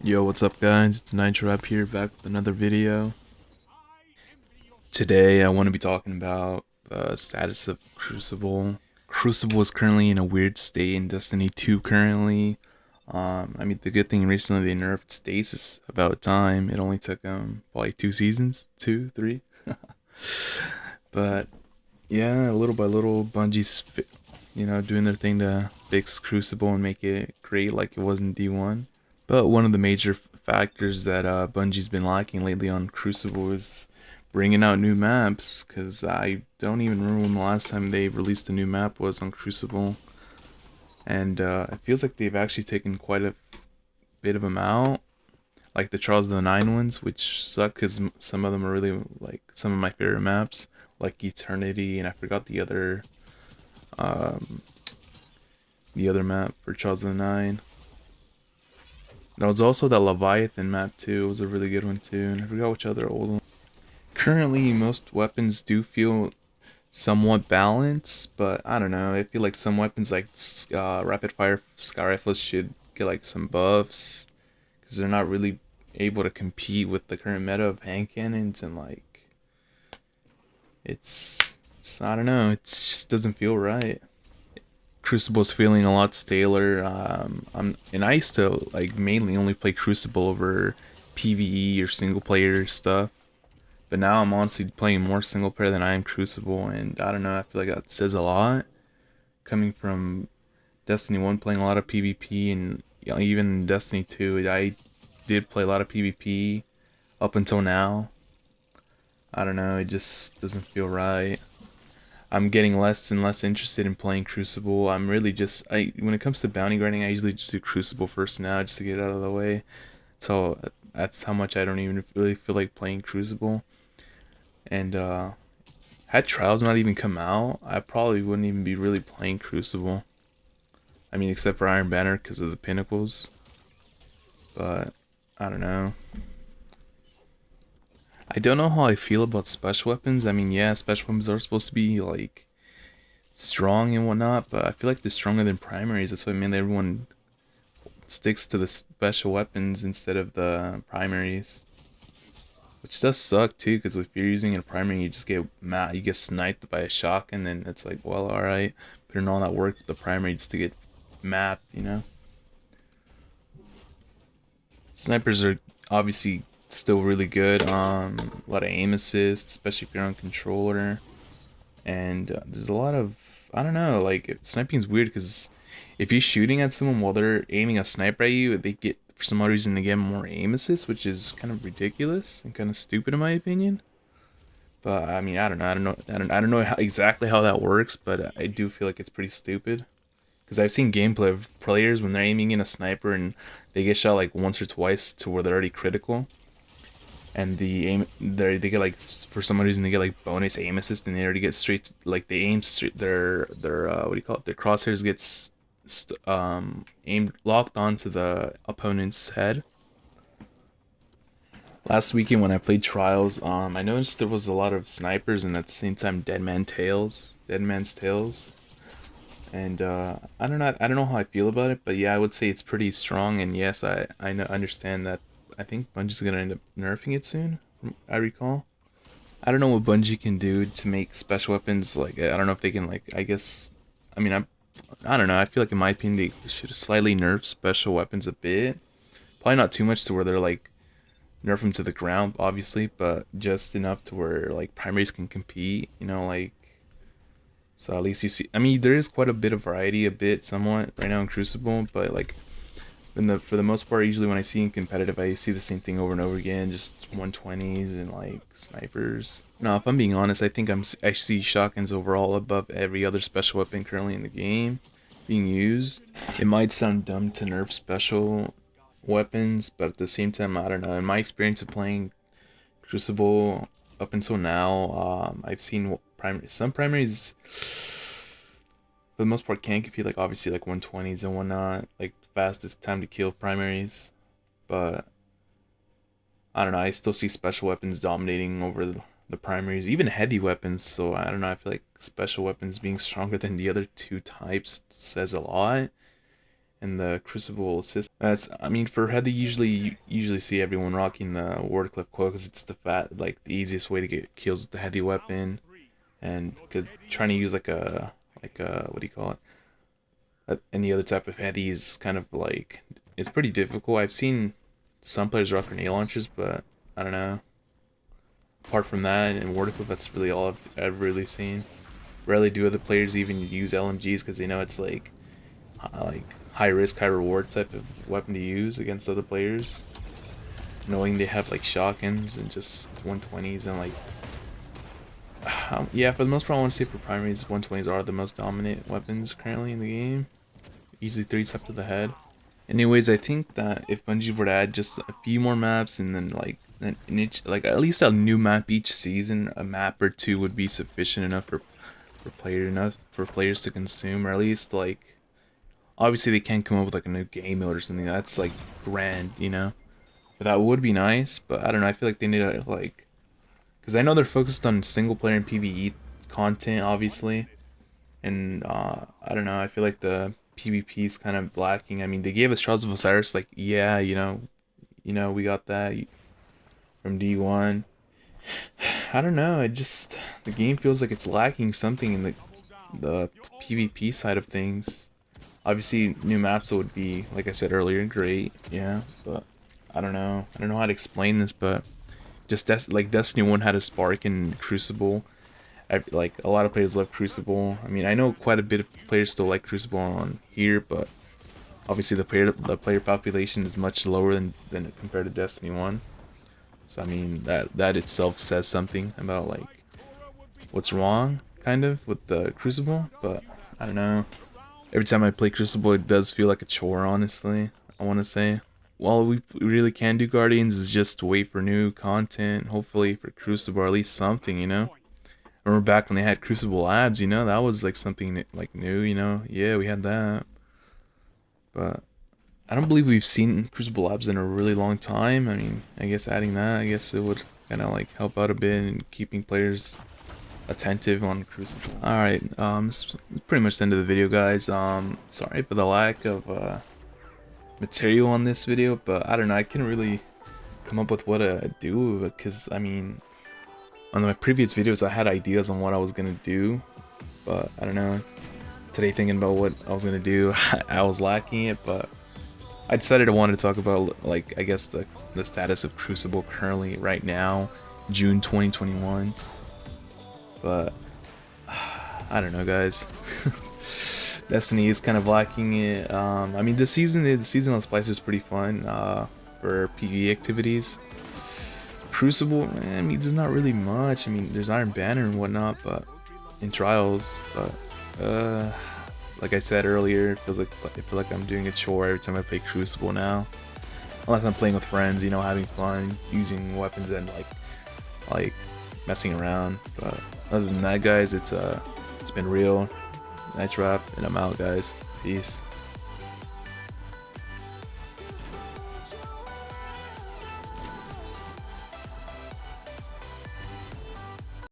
Yo, what's up guys? It's Nitro up here back with another video. Today I want to be talking about the status of Crucible. Crucible is currently in a weird state in Destiny 2 currently. I mean the good thing recently they nerfed stasis about time. It only took probably 2 seasons, 2, 3. But yeah, little by little Bungie's doing their thing to fix Crucible and make it great like it was in D1. But one of the major factors that Bungie's been lacking lately on Crucible is bringing out new maps. Because I don't even remember when the last time they released a new map was on Crucible. And it feels like they've actually taken quite a bit of them out. Like the Trials of the Nine ones, which suck because some of them are really like some of my favorite maps. Like Eternity, and I forgot um, the other map for Trials of the Nine. There was also that Leviathan map too. It was a really good one too, and I forgot which other old one. Currently, most weapons do feel somewhat balanced, but I don't know. I feel like some weapons like rapid fire sky rifles should get like some buffs because they're not really able to compete with the current meta of hand cannons, and like it's I don't know. It just doesn't feel right. Crucible's feeling a lot staler. I used to like mainly only play Crucible over PvE or single player stuff, but now I'm honestly playing more single player than I am Crucible, and I don't know. I feel like that says a lot. Coming from Destiny 1, playing a lot of PvP, and even Destiny 2, I did play a lot of PvP up until now. I don't know. It just doesn't feel right. I'm getting less and less interested in playing Crucible. I'm really just when it comes to bounty grinding, I usually just do Crucible first now just to get out of the way. So that's how much I don't even really feel like playing Crucible. And had Trials not even come out, I probably wouldn't even be really playing Crucible. I mean, except for Iron Banner because of the pinnacles. But I don't know. I don't know how I feel about special weapons. I mean, yeah, special weapons are supposed to be like strong and whatnot, but I feel like they're stronger than primaries. That's why I mean everyone sticks to the special weapons instead of the primaries, which does suck too. Because if you're using a primary, you just get you get sniped by a shotgun, and it's like, well, all right, putting all that work with the primary just to get mapped, you know. Snipers are obviously still really good. A lot of aim assists, especially if you're on controller. And there's a lot of, I don't know, like sniping's weird because if you're shooting at someone while they're aiming a sniper at you, they get, for some odd reason, they get more aim assist, which is kind of ridiculous and kind of stupid in my opinion. But I mean, I don't know exactly how that works, but I do feel like it's pretty stupid. Because I've seen gameplay of players when they're aiming in a sniper and they get shot like once or twice to where they're already critical, and the aim they get like, for some reason they get like bonus aim assist, and they already get straight, like they aim straight, their what do you call it, their crosshairs gets aimed locked onto the opponent's head. Last weekend when I played Trials, I noticed there was a lot of snipers and at the same time dead man's tails. And I don't know how I feel about it, but yeah, I would say it's pretty strong. And yes, understand that. I think Bungie's gonna end up nerfing it soon. I recall. I don't know what Bungie can do to make special weapons. Like, I don't know if they can, like, I guess. I mean, I don't know. I feel like in my opinion they should slightly nerf special weapons a bit. Probably not too much to where they're like nerf them to the ground, obviously, but just enough to where like primaries can compete. You know, like, so at least you see. I mean, there is quite a bit of variety, a bit somewhat right now in Crucible, but like for the most part, usually when I see in competitive, I see the same thing over and over again, just 120s and like snipers. No, if I'm being honest, I see shotguns overall above every other special weapon currently in the game being used. It might sound dumb to nerf special weapons, but at the same time, I don't know. In my experience of playing Crucible up until now, I've seen some primaries for the most part can't compete, like obviously like 120s and whatnot, like the fastest time to kill primaries. But I don't know, I still see special weapons dominating over the primaries, even heavy weapons. So I don't know, I feel like special weapons being stronger than the other two types says a lot. in the Crucible system. I mean, for heavy, you usually see everyone rocking the Wardcliff Coil because it's the easiest way to get kills with the heavy weapon, and because trying to use like a what do you call it? Any other type of heavy is kind of like it's pretty difficult. I've seen some players rock grenade launchers, but I don't know. Apart from that and Wardcliff, that's really all I've ever really seen. Rarely do other players even use LMGs because they know it's like high risk, high reward type of weapon to use against other players. Knowing they have like shotguns and just 120s and like yeah, for the most part, I want to say for primaries, 120s are the most dominant weapons currently in the game. Easily 3-step to the head. Anyways, I think that if Bungie were to add just a few more maps and then like at least a new map each season, a map or two would be sufficient enough for players to consume, or at least like obviously they can't come up with like a new game mode or something that's like grand, you know. But that would be nice. But I don't know. I feel like they need to like, because I know they're focused on single player and PvE content, obviously, and I don't know. I feel like the PvP is kind of lacking. I mean, they gave us Trials of Osiris, like yeah, you know, we got that from D1. I don't know. The game feels like it's lacking something in the PvP side of things. Obviously, new maps would be, like I said earlier, great. Yeah, but I don't know. I don't know how to explain this, but just like Destiny 1 had a spark in Crucible. Like a lot of players love Crucible. I mean, I know quite a bit of players still like Crucible on here, but obviously the player population is much lower than compared to Destiny 1. So I mean that itself says something about like what's wrong kind of with the Crucible, but I don't know. Every time I play Crucible it does feel like a chore, honestly. I want to say. All we really can do, Guardians, is just wait for new content, hopefully for Crucible, or at least something, you know? I remember back when they had Crucible Labs, you know, that was like something like new, you know? Yeah, we had that. But I don't believe we've seen Crucible Labs in a really long time. I mean, I guess adding that, I guess it would kind of like help out a bit in keeping players attentive on Crucible. Alright, this is pretty much the end of the video, guys. Sorry for the lack of material on this video, but I don't know, I couldn't really come up with what to do, because I mean, on my previous videos I had ideas on what I was gonna do, but I don't know, today thinking about what I was gonna do, I was lacking it. But I decided I wanted to talk about, like, I guess the status of Crucible currently right now, June 2021. But I don't know, guys. Destiny is kind of lacking it. I mean, the season on Splicer is pretty fun for PvE activities. Crucible, I mean, there's not really much. I mean, there's Iron Banner and whatnot, but in Trials. But like I said earlier, I feel like I'm doing a chore every time I play Crucible now. Unless I'm playing with friends, you know, having fun, using weapons and like messing around. But other than that, guys, it's been real. Nitro, and I'm out, guys. Peace.